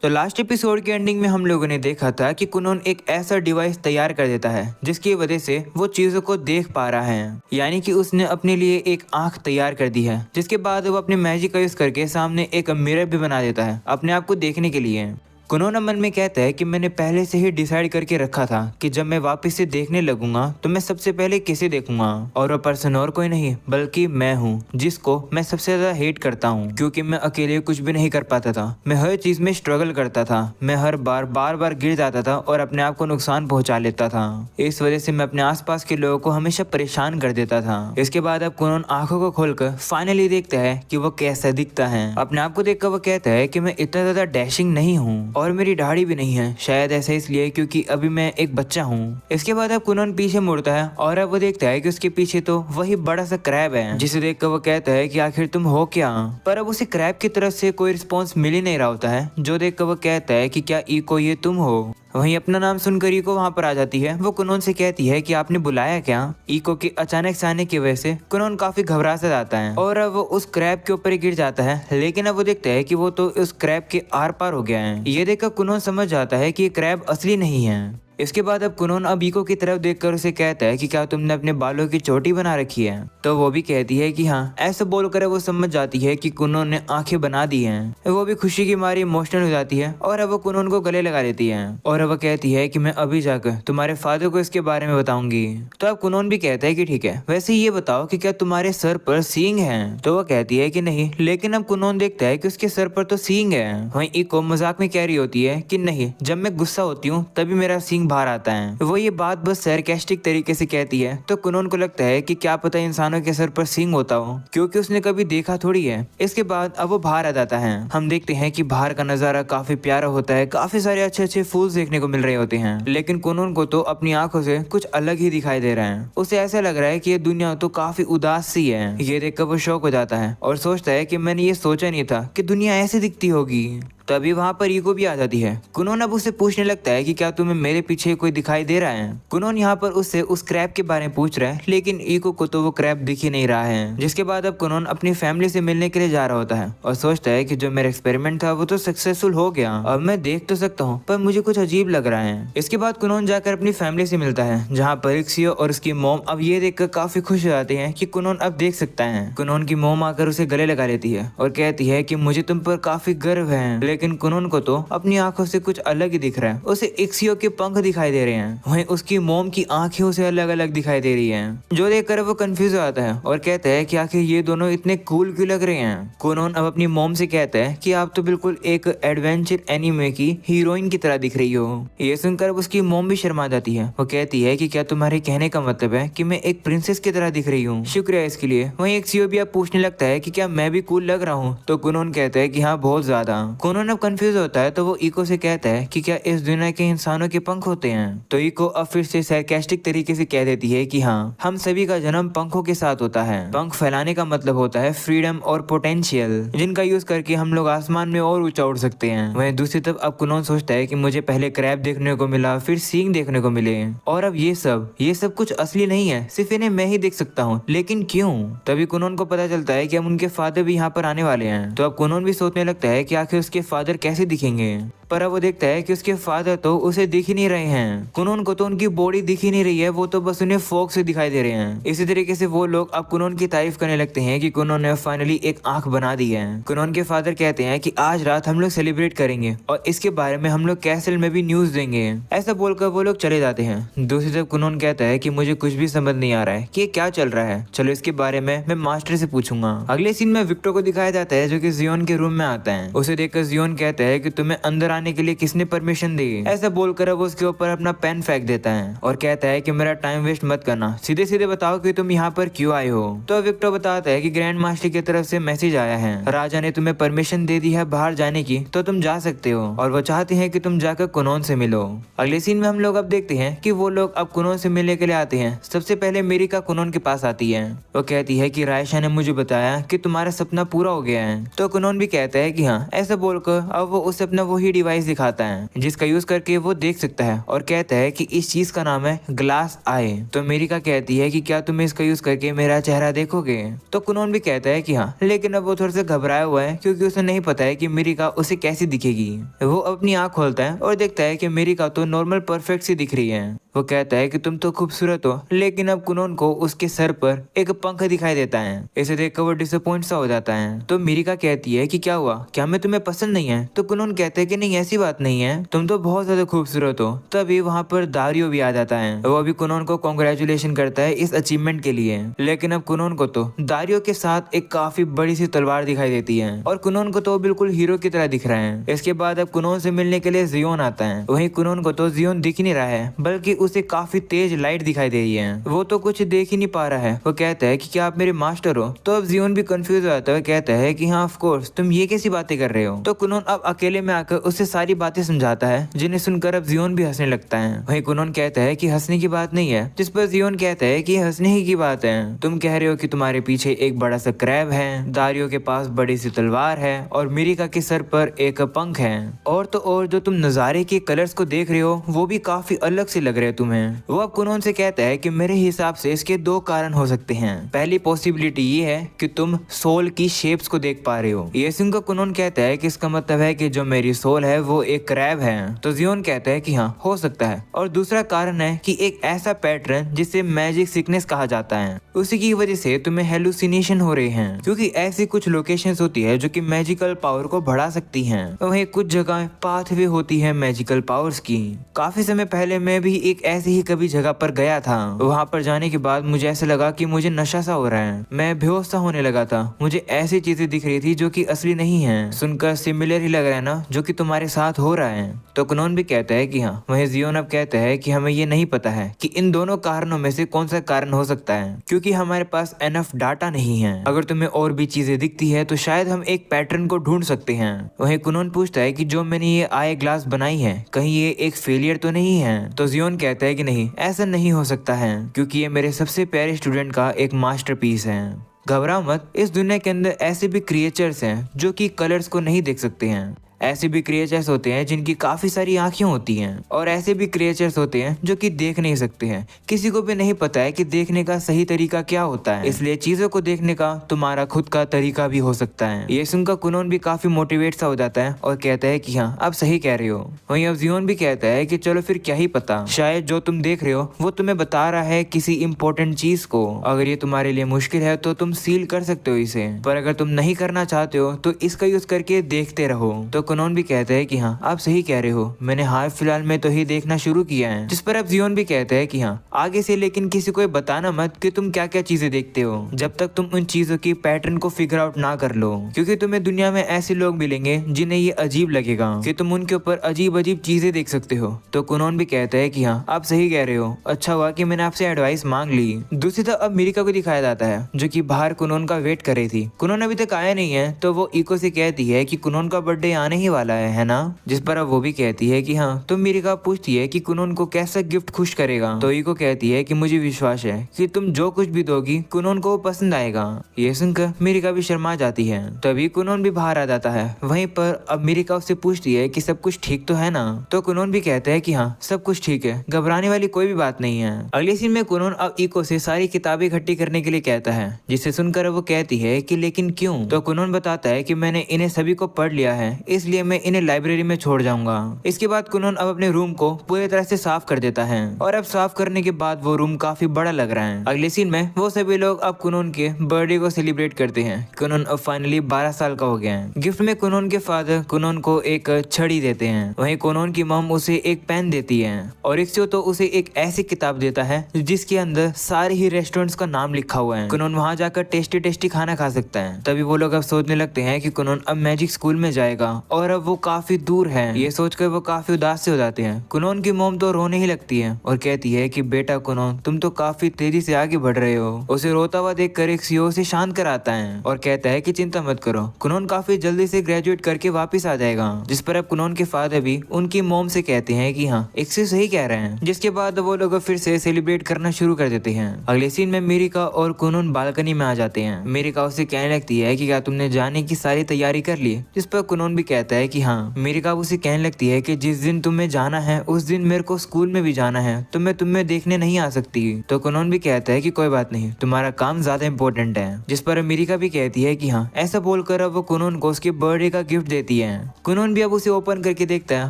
तो last episode के ending में हम लोगों ने देखा था कि कुनोन एक ऐसा डिवाइस तैयार कर देता है जिसकी वजह से वो चीजों को देख पा रहा है, यानी कि उसने अपने लिए एक आंख तैयार कर दी है, जिसके बाद वो अपने मैजिक का यूज करके सामने एक मिरर भी बना देता है अपने आप को देखने के लिए। कुनोन मन में कहता है कि मैंने पहले से ही डिसाइड करके रखा था कि जब मैं वापस से देखने लगूंगा तो मैं सबसे पहले किसे देखूंगा, और वो पर्सन और कोई नहीं बल्कि मैं हूँ, जिसको मैं सबसे ज्यादा हेट करता हूँ क्योंकि मैं अकेले कुछ भी नहीं कर पाता था। मैं हर चीज में स्ट्रगल करता था, मैं हर बार बार गिर जाता था और अपने आप को नुकसान पहुंचा लेता था। इस वजह से मैं अपने आसपास के लोगों को हमेशा परेशान कर देता था। इसके बाद अब कुनोन आंखों को खोलकर फाइनली देखता है कि वो कैसा दिखता है। अपने आप को देखकर वो कहता है कि मैं इतना ज्यादा डैशिंग नहीं हूँ और मेरी दाढ़ी भी नहीं है, शायद ऐसा इसलिए क्योंकि अभी मैं एक बच्चा हूँ। इसके बाद अब कुनोन पीछे मुड़ता है और अब वो देखता है कि उसके पीछे तो वही बड़ा सा क्रैब है, जिसे देखकर वो कहता है कि आखिर तुम हो क्या। पर अब उसे क्रैब की तरफ से कोई रिस्पॉन्स मिल ही नहीं रहा होता है, जो देखकर वो कहता है कि क्या इको ये तुम हो। वहीं अपना नाम सुनकर इको वहां पर आ जाती है। वो कुनोन से कहती है कि आपने बुलाया क्या। इको के अचानक से आने की वजह से कुनोन काफी घबरा सा जाता है और अब वो उस क्रैब के ऊपर ही गिर जाता है, लेकिन अब वो देखता है कि वो तो उस क्रैब के आर पार हो गया है। ये देखकर कुनोन समझ जाता है कि ये क्रैब असली नहीं है। इसके बाद अब कुनोन अब इको की तरफ देखकर उसे कहता है कि क्या तुमने अपने बालों की चोटी बना रखी है। तो वो भी कहती है कि हाँ। ऐसा बोलकर वो समझ जाती है कि कुनोन ने आंखें बना दी हैं। वो भी खुशी की मारी इमोशनल हो जाती है और अब वो कुनोन को गले लगा लेती है और अब वो कहती है कि मैं अभी जाकर तुम्हारे फादर को इसके बारे में बताऊंगी। तो अब कुनोन भी कहता है कि ठीक है, वैसे ये बताओ कि क्या तुम्हारे सर पर सींग है। तो वो कहती है कि नहीं, लेकिन अब कुनोन देखता है कि उसके सर पर तो सींग है। वहीं इको मजाक में कह रही होती है कि नहीं, जब मैं गुस्सा होती हूँ तभी मेरा सींग बाहर आता है। वो ये बात बस सरकास्टिक तरीके से कहती है, तो कुनोन को लगता है कि क्या पता इंसानों के सर पर सींग होता हो, क्योंकि उसने कभी देखा थोड़ी है। इसके बाद अब वो बाहर आ जाता है। हम देखते हैं कि बाहर का नजारा काफी प्यारा होता है, काफी सारे अच्छे अच्छे फूल देखने को मिल रहे होते हैं, लेकिन कुनोन को तो अपनी आंखों से कुछ अलग ही दिखाई दे रहा है। उसे ऐसा लग रहा है कि ये दुनिया तो काफी उदास सी है। ये देखकर वो शौक हो जाता है और सोचता है कि मैंने ये सोचा नहीं था कि दुनिया ऐसी दिखती होगी। तभी वहाँ पर इको भी आ जाती है। कुनोन अब उससे पूछने लगता है कि क्या तुम्हें मेरे पीछे कोई दिखाई दे रहा है। कुनोन यहाँ पर उससे उस क्रैब के बारे में पूछ रहा है, लेकिन इको को तो वो क्रैब दिख ही नहीं रहा है। जिसके बाद अब कुनोन अपनी फैमिली से मिलने के लिए जा रहा होता है और सोचता है कि जो मेरा एक्सपेरिमेंट था वो तो सक्सेसफुल हो गया, अब मैं देख तो सकता हूँ पर मुझे कुछ अजीब लग रहा है। इसके बाद कुनोन जाकर अपनी फैमिली से मिलता है, जहाँ पर इक्सियो और उसकी मोम अब ये देखकर काफी खुश हो जाते हैं कि कुनोन अब देख सकता है। कुनोन की मोम आकर उसे गले लगा लेती है और कहती है कि मुझे तुम पर काफी गर्व है, लेकिन कुनोन को तो अपनी आंखों से कुछ अलग ही दिख रहा है। उसे इक्सियो के पंख दिखाई दे रहे हैं, वहीं उसकी मोम की आंखें उसे अलग अलग दिखाई दे रही हैं, जो देखकर वो कंफ्यूज हो जाता है और कहता है कि आखिर ये दोनों इतने कूल क्यों लग रहे हैं। कुनोन अब अपनी मोम से कहता है कि आप तो बिल्कुल एक एडवेंचर एनिमे की हीरोइन की तरह दिख रही हो। ये सुनकर उसकी मोम भी शर्मा जाती है। वो कहती है कि क्या तुम्हारे कहने का मतलब है कि मैं एक प्रिंसेस की तरह दिख रही हूँ, शुक्रिया इसके लिए। वहीं इक्सियो भी अब पूछने लगता है कि क्या मैं भी कूल लग रहा हूँ। तो कुनोन कहता है कि हाँ, बहुत ज्यादा। कुनोन अब कंफ्यूज होता है तो वो इको से कहता है कि क्या इस दुनिया के इंसानों के पंख होते हैं। तो इको अब फिर से सरकास्टिक तरीके से कह देती है कि हाँ, हम सभी का जन्म पंखों के साथ होता है। पंख फैलाने का मतलब होता है फ्रीडम और पोटेंशियल, जिनका यूज करके हम लोग आसमान में और ऊंचा उड़ सकते हैं। वहीं दूसरी तरफ अब कुनोन सोचता है कि मुझे पहले क्रैब देखने को मिला, फिर सींग देखने को मिले, और अब ये सब कुछ असली नहीं है, सिर्फ इन्हें मैं ही देख सकता हूँ, लेकिन क्यों। तभी कुनोन को पता चलता है कि अब उनके फादर भी यहाँ पर आने वाले हैं। तो अब कुनोन भी सोचने लगता है कि आखिर उसके फादर कैसे दिखेंगे। पर अब वो देखता है कि उसके फादर तो उसे दिख ही नहीं रहे हैं। कुनोन को तो उनकी बॉडी दिख ही नहीं रही है, वो तो बस उन्हें फोक से दिखाई दे रहे हैं। इसी तरीके से वो लोग अब कुनोन की तारीफ करने लगते हैं कि कुनोन ने फाइनली एक आंख बना दी है। कुनोन के फादर कहते हैं कि आज रात हम लोग सेलिब्रेट करेंगे और इसके बारे में हम लोग कैसल में भी न्यूज देंगे। ऐसा बोलकर वो लोग चले जाते हैं। दूसरी तरफ कुनोन कहता है कि मुझे कुछ भी समझ नहीं आ रहा है कि ये क्या चल रहा है, चलो इसके बारे में मैं मास्टर से पूछूंगा। अगले सीन में विक्टर को दिखाया जाता है, जो कि जियोन के रूम में आता है। उसे देखकर जियोन कहता है कि तुम्हें अंदर आने के लिए किसने परमिशन दी। ऐसा बोलकर वो उसके ऊपर अपना पेन फेंक देता है और कहता है कि मेरा टाइम वेस्ट मत करना, सीधे सीधे बताओ कि तुम यहाँ पर क्यों आए हो। तो विक्टर बताता है कि ग्रैंड मास्टर की तरफ से मैसेज आया है, राजा ने तुम्हें परमिशन दे दी है बाहर जाने की, तो तुम जा सकते हो और वो चाहते हैं कि तुम जाकर कुनोन से मिलो। अगले सीन में हम लोग अब देखते हैं कि वो लोग अब कुनोन से मिलने के लिए आते हैं। सबसे पहले मेरिका कुनोन के पास आती है। वो कहती है कि रायशा ने मुझे बताया कि तुम्हारा सपना पूरा हो गया है। तो कुनोन भी कहता है कि हाँ। ऐसा बोलकर अब वो उसे अपना वही डिवाइस दिखाता है जिसका यूज करके वो देख सकता है और कहता है कि इस चीज का नाम है ग्लास आई। तो अमेरिका कहती है कि क्या तुम इसका यूज करके मेरा चेहरा देखोगे। तो कुनोन भी कहता है कि हाँ, लेकिन अब वो थोड़ा सा घबराया हुआ है क्योंकि उसे नहीं पता है कि अमेरिका उसे कैसी दिखेगी। वो अपनी आंख खोलता है और देखता है कि अमेरिका तो नॉर्मल परफेक्ट सी दिख रही है। वो कहता है कि तुम तो खूबसूरत हो, लेकिन अब कुनोन को उसके सर पर एक पंख दिखाई देता है। इसे देखकर वो डिसअपॉइंट सा हो जाता है। तो अमेरिका कहती है कि क्या हुआ, क्या मैं तुम्हें पसंद नहीं है। तो कुनोन कहता है कि नहीं, ऐसी बात नहीं है, तुम तो बहुत ज्यादा खूबसूरत हो। तभी वहाँ पर दारियो भी आ जाता है। वो अभी कुनोन को कॉन्ग्रेचुलेशन करता है इस अचीवमेंट के लिए। लेकिन अब कुनोन को तो दारियो के साथ एक काफी बड़ी सी तलवार दिखाई देती है और कुनोन को तो बिल्कुल हीरो की तरह दिख रहा है। इसके बाद अब कुनोन से मिलने के लिए जियोन आता है। वहीं कुनोन को तो जियोन दिख नहीं रहा है, बल्कि उसे काफी तेज लाइट दिखाई दे रही है। वो तो कुछ देख ही नहीं पा रहा है। वो कहता है कि क्या आप मेरे मास्टर हो। तो अब जियोन भी कंफ्यूज हो जाता है, कहता है कि हाँ ऑफ कोर्स, तुम ये कैसी बातें कर रहे हो। तो कुनोन अब अकेले में आकर उसे सारी बातें समझाता है, जिन्हें सुनकर अब जियोन भी हंसने लगता है। वहीं कुनोन कहता है कि हंसने की बात नहीं है, जिस पर जियोन कहता है कि हंसने ही की बात है। तुम कह रहे हो कि तुम्हारे पीछे एक बड़ा सा क्रैब है, दारियो के पास बड़ी सी तलवार है और अमेरिका के सर पर एक पंख है। और तो और जो तुम नजारे के कलर्स को देख रहे हो वो भी काफी अलग से लग रहे हो तुम्हें। वो अब कुनोन से कहता है कि मेरे हिसाब से इसके दो कारण हो सकते हैं। पहली पॉसिबिलिटी ये है कि तुम सोल की शेप्स को देख पा रहे हो। ये सुनकर कुनोन कहता है कि इसका मतलब है कि जो मेरी सोल है वो एक क्रैब है। तो जियोन कहता है कि हाँ हो सकता है। और दूसरा कारण है कि एक ऐसा पैटर्न जिसे मैजिक सिकनेस कहा जाता है, उसी की वजह से तुम्हें हेलुसिनेशन हो रहे हैं, क्योंकि ऐसी कुछ लोकेशंस होती है जो कि मैजिकल पावर को बढ़ा सकती हैं। वहीं कुछ जगह पाथवे होती है मैजिकल पावर्स की। काफी समय पहले मैं भी एक ऐसी ही कभी जगह पर गया था। वहाँ पर जाने के बाद मुझे ऐसा लगा कि मुझे नशा सा हो रहा है, मैं बेहोश सा होने लगा था। मुझे ऐसी चीजें दिख रही थी जो कि असली नहीं है। सुनकर सिमिलर ही लग रहा है ना जो कि तुम्हारे साथ हो रहा है। तो कुनोन भी कहता है कि हाँ। वहीं जियोन अब कहता है कि हमें ये नहीं पता है कि इन दोनों कारणों में से कौन सा कारण हो सकता है, क्योंकि हमारे पास एनफ डाटा नहीं है। अगर तुम्हें और भी चीजें दिखती है तो शायद हम एक पैटर्न को ढूंढ सकते हैं। वहीं कुनोन पूछता है कि जो मैंने ये आई ग्लास बनाई है, कहीं ये एक फेलियर तो नहीं है। तो जियोन कहता है कि नहीं, ऐसा नहीं हो सकता है, क्योंकि ये मेरे सबसे प्यारे स्टूडेंट का एक मास्टरपीस है। घबराओ मत, इस दुनिया के अंदर ऐसे भी क्रिएचर्स हैं जो कि कलर्स को नहीं देख सकते हैं। ऐसे भी क्रिएचर्स होते हैं जिनकी काफी सारी आंखें होती हैं, और ऐसे भी क्रिएचर्स होते हैं जो कि देख नहीं सकते हैं। किसी को भी नहीं पता है कि देखने का सही तरीका क्या होता है, इसलिए चीजों को देखने का तुम्हारा खुद का तरीका भी हो सकता है। ये सुनकर कुनोन भी काफी मोटिवेट सा हो जाता है और कहता है कि हाँ आप सही कह रहे हो। वहीं अब जियोन भी कहता है कि चलो फिर क्या ही पता, शायद जो तुम देख रहे हो वो तुम्हें बता रहा है किसी इम्पोर्टेंट चीज को। अगर ये तुम्हारे लिए मुश्किल है तो तुम सील कर सकते हो इसे, पर अगर तुम नहीं करना चाहते हो तो इसका यूज करके देखते रहो। तो कुनोन भी कहता है कि हाँ आप सही कह रहे हो, मैंने हाल फिलहाल में तो ही देखना शुरू किया है। जिस पर अब जियोन भी कहता है कि हाँ आगे से लेकिन किसी को बताना मत कि तुम क्या क्या चीजें देखते हो, जब तक तुम उन चीजों की पैटर्न को फिगर आउट ना कर लो, क्योंकि तुम्हें दुनिया में ऐसे लोग मिलेंगे जिन्हें ये अजीब लगेगा कि तुम उनके ऊपर अजीब अजीब चीजें देख सकते हो। तो कुनोन भी कहता है कि हाँ आप सही कह रहे हो, अच्छा हुआ कि मैंने आपसे एडवाइस मांग ली। दूसरी तरफ अब अमेरिका को दिखाया जाता है जो कि बाहर कुनोन का वेट कर रही थी। कुनोन अभी तक आया नहीं है, तो वो इको से कहती है कि कुनोन का बर्थडे आने ही वाला है ना। जिस पर अब वो भी कहती है कि हाँ। तो अमेरिका पूछती है कि कुनोन को कैसा गिफ्ट खुश करेगा। तो इको कहती है कि मुझे विश्वास है कि तुम जो कुछ भी दोगी कुनोन को पसंद आएगा। ये सुनकर अमेरिका भी शर्मा जाती है। तभी कुनोन भी बाहर आ जाता है। वहीं पर अब अमेरिका उससे पूछती है कि सब कुछ ठीक तो है ना। तो कुनोन भी कहता है कि हाँ सब कुछ ठीक है, घबराने वाली कोई भी बात नहीं है। अगले सीन में कुनोन अब इको से सारी किताबें इकट्ठी करने के लिए कहता है, जिसे सुनकर वो कहती है कि लेकिन क्यों। तो कुनोन बताता है कि मैंने इन्हें सभी को पढ़ लिया है, इसलिए मैं इन्हें लाइब्रेरी में छोड़ जाऊंगा। इसके बाद कुनोन अब अपने रूम को पूरी तरह से साफ कर देता है, और अब साफ करने के बाद वो रूम काफी बड़ा लग रहा है। अगले सीन में वो सभी लोग अब कुनोन के बर्थडे को सेलिब्रेट करते हैं। कुनोन अब फाइनली 12 साल का हो गया है। गिफ्ट में कुनोन के फादर कुनोन को एक छड़ी देते हैं। वहीं कुनोन की मॉम उसे एक पेन देती है, और इक्सो तो उसे एक ऐसी किताब देता है जिसके अंदर सारे ही रेस्टोरेंट्स का नाम लिखा हुआ है। कुनोन वहाँ जाकर टेस्टी टेस्टी खाना खा सकता है। तभी वो लोग अब सोचने लगते हैं कि कुनोन अब मैजिक स्कूल में जाएगा, और अब वो काफी दूर है। ये सोचकर वो काफी उदास से हो जाते हैं। कुनोन की मॉम तो रोने ही लगती है और कहती है कि बेटा कुनोन, तुम तो काफी तेजी से आगे बढ़ रहे हो। उसे रोता हुआ देखकर एक सीओ से शांत कराता है और कहता है कि चिंता मत करो, कुनोन काफी जल्दी से ग्रेजुएट करके वापस आ जाएगा। जिस पर अब कुनोन के फादर भी उनकी मॉम से कहते हैं कि हाँ एक से सही कह रहे हैं। जिसके बाद वो लोग फिर से सेलिब्रेट करना शुरू कर देते हैं। अगले सीन में अमेरिका और कुनोन बालकनी में आ जाते हैं। अमेरिका उसे कहने लगती है कि क्या तुमने जाने की सारी तैयारी कर ली। जिस पर कुनोन भी कहता कहता है कि हाँ। मेरिका उसे कहने लगती है कि जिस दिन तुम्हें जाना है उस दिन मेरे को स्कूल में भी जाना है, तो मैं तुम्हें देखने नहीं आ सकती। तो कुनोन भी कहता है कि कोई बात नहीं, तुम्हारा काम ज्यादा इंपॉर्टेंट है। जिस पर मेरिका भी कहती है कि हाँ। ऐसा बोलकर अब वो कुनोन को उसके बर्थडे का गिफ्ट देती है। कुनोन भी अब उसे ओपन करके देखता है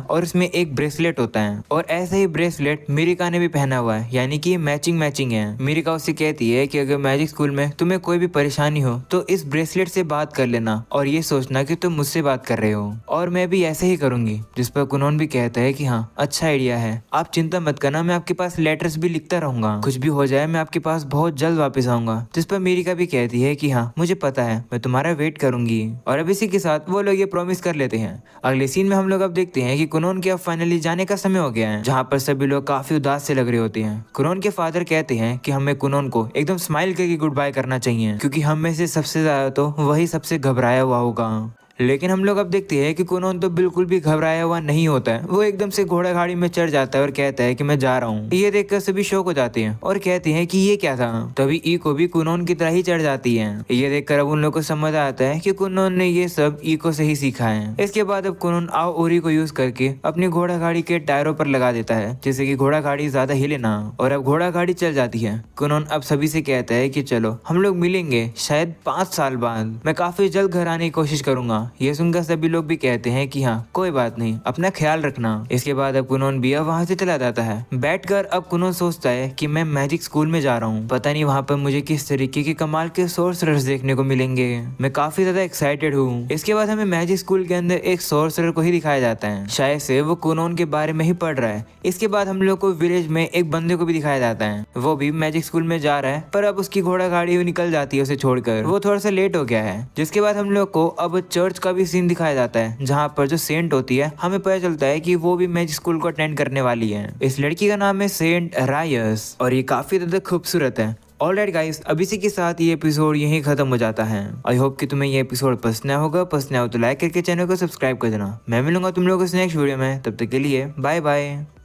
और उसमें एक ब्रेसलेट होता है और ऐसा ही ब्रेसलेट मेरिका ने भी पहना हुआ है, यानी कि मैचिंग है। मेरिका उससे कहती है कि अगर मैजिक स्कूल में तुम्हें कोई भी परेशानी हो तो इस ब्रेसलेट से बात कर लेना और ये सोचना कि तुम मुझसे बात कर रहे हो, और मैं भी ऐसे ही करूंगी। जिस पर कुनोन भी कहता है कि हाँ अच्छा आइडिया है, आप चिंता मत करना, मैं आपके पास लेटर्स भी लिखता रहूंगा, कुछ भी हो जाए मैं आपके पास बहुत जल्द वापस आऊंगा। जिस पर मेरिका भी कहती है कि हाँ मुझे पता है, मैं तुम्हारा वेट करूंगी। और अब इसी के साथ वो लोग ये प्रॉमिस कर लेते हैं। अगले सीन में हम लोग अब देखते हैं कि कुनोन के अब फाइनली जाने का समय हो गया है, जहाँ पर सभी लोग काफी उदास से लग रहे होते हैं। कुनोन के फादर कहते हैं कि हमें कुनोन को एकदम स्माइल करके गुड बाय करना चाहिए, क्योंकि हम में से सबसे ज्यादा तो वही सबसे घबराया हुआ होगा। लेकिन हम लोग अब देखते हैं कि कुनोन तो बिल्कुल भी घबराया हुआ नहीं होता है। वो एकदम से घोड़ा गाड़ी में चढ़ जाता है और कहता है कि मैं जा रहा हूँ। ये देखकर सभी शौक हो जाते हैं और कहते हैं कि ये क्या था। तभी ईको भी कुनोन की तरह ही चढ़ जाती है। ये देखकर अब उन लोग को समझ आता है कि कुनोन ने ये सब ईको से ही सीखा है। इसके बाद अब कुनोन आओरी को यूज करके अपनी घोड़ा गाड़ी के टायरों पर लगा देता है, जिससे कि घोड़ा गाड़ी ज्यादा हिले ना। और अब घोड़ा गाड़ी चल जाती है। कुनोन अब सभी से कहता है कि चलो हम लोग मिलेंगे शायद 5 साल बाद, मैं काफी जल्द घर आने की कोशिश करूंगा। ये सुनकर सभी लोग भी कहते हैं कि हाँ कोई बात नहीं, अपना ख्याल रखना। इसके बाद अब कुनोन भी अब वहाँ से चला जाता है। बैठकर अब कुनोन सोचता है कि मैं मैजिक स्कूल में जा रहा हूँ, पता नहीं वहाँ पर मुझे किस तरीके के कमाल के सोर्सरर्स देखने को मिलेंगे, मैं काफी ज्यादा एक्साइटेड हूँ। इसके बाद हमें मैजिक स्कूल के अंदर एक सोर्सरर को ही दिखाया जाता है, शायद से वो कुनोन के बारे में ही पढ़ रहा है। इसके बाद हम लोग को विलेज में एक बंदे को भी दिखाया जाता है, वो भी मैजिक स्कूल में जा रहा है, पर अब उसकी घोड़ा गाड़ी निकल जाती है उसे छोड़कर, वो थोड़ा सा लेट हो गया है। जिसके बाद हम लोग को अब चर्च का भी सीन दिखाया जाता है, जहाँ पर जो सेंट होती है हमें पता चलता है कि वो भी मैजिक स्कूल को अटेंड करने वाली है। इस लड़की का नाम है सेंट रायस और ये काफी ज्यादा खूबसूरत है। ऑलराइट गाइस, अब इसी के साथ ये एपिसोड यहीं खत्म हो जाता है। आई होप कि तुम्हें ये एपिसोड पसंद आया होगा। पसंद आया तो लाइक करके चैनल को सब्सक्राइब कर देना। मैं मिलूंगा तुम लोगों को नेक्स्ट वीडियो में, तब तक के लिए बाय बाय।